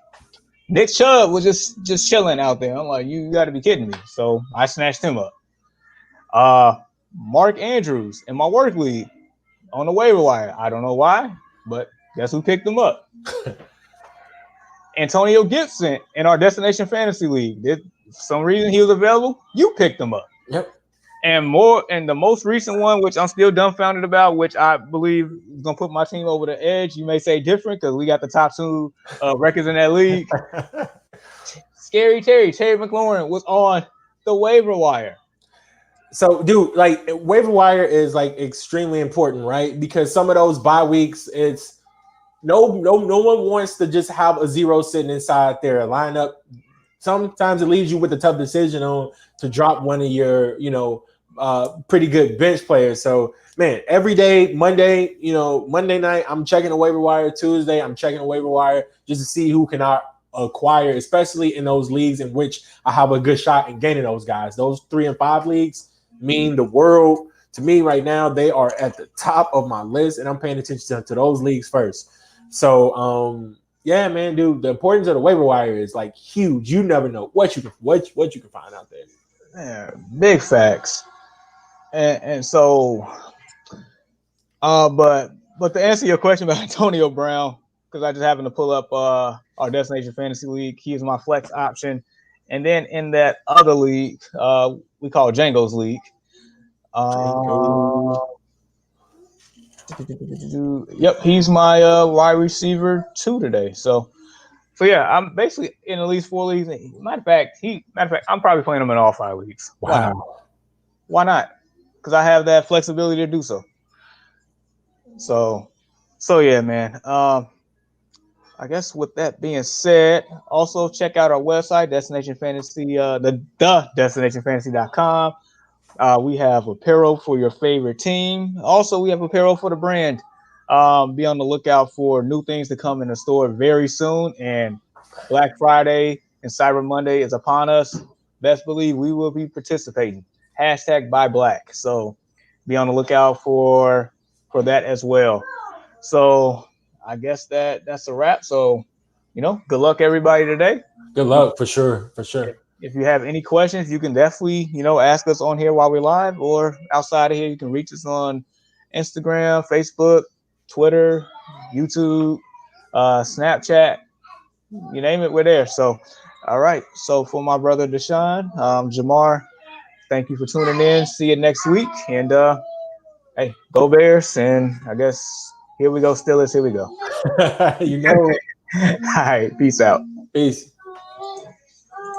Nick Chubb was just chilling out there. I'm like, you got to be kidding me. So I snatched him up. Mark Andrews in my work league on the waiver wire. I don't know why, but guess who picked him up? Antonio Gibson in our Destination Fantasy League. For some reason he was available. You picked him up. Yep. And the most recent one, which I'm still dumbfounded about, which I believe is going to put my team over the edge. You may say different because we got the top 2 records in that league. Terry McLaurin was on the waiver wire. So, dude, like waiver wire is like extremely important, right? Because some of those bye weeks, it's no one wants to just have a 0 sitting inside their lineup. Sometimes it leaves you with a tough decision on to drop one of your, pretty good bench players. So, man, every day, Monday night, I'm checking the waiver wire. Tuesday, I'm checking the waiver wire just to see who can I acquire, especially in those leagues in which I have a good shot in gaining those guys. Those 3 and 5 leagues mean the world to me right now. They are at the top of my list, and I'm paying attention to those leagues first. So, yeah, man, dude, the importance of the waiver wire is like huge. You never know what you can find out there. Yeah, big facts. And so, but to answer your question about Antonio Brown, because I just happened to pull up our Destination Fantasy League, he is my flex option. And then in that other league, we call Django's League, Yep, he's my wide receiver 2 today. So yeah, I'm basically in at least 4 leagues. Matter of fact, I'm probably playing him in all 5 leagues. Wow. Why not? Because I have that flexibility to do so. So yeah, man. I guess with that being said, also check out our website, Destination Fantasy, the destinationfantasy.com. We have apparel for your favorite team. Also, we have apparel for the brand. Be on the lookout for new things to come in the store very soon. And Black Friday and Cyber Monday is upon us. Best believe we will be participating. #BuyBlack. So be on the lookout for that as well. So I guess that's a wrap. So, good luck everybody today. Good luck for sure. If you have any questions, you can definitely, ask us on here while we're live, or outside of here, you can reach us on Instagram, Facebook, Twitter, YouTube, Snapchat, you name it, we're there. So, all right. So for my brother Deshaun, Jamar, thank you for tuning in. See you next week. And hey, go Bears. And I guess here we go. Steelers. Here we go. You know it. All right. Peace out. Peace.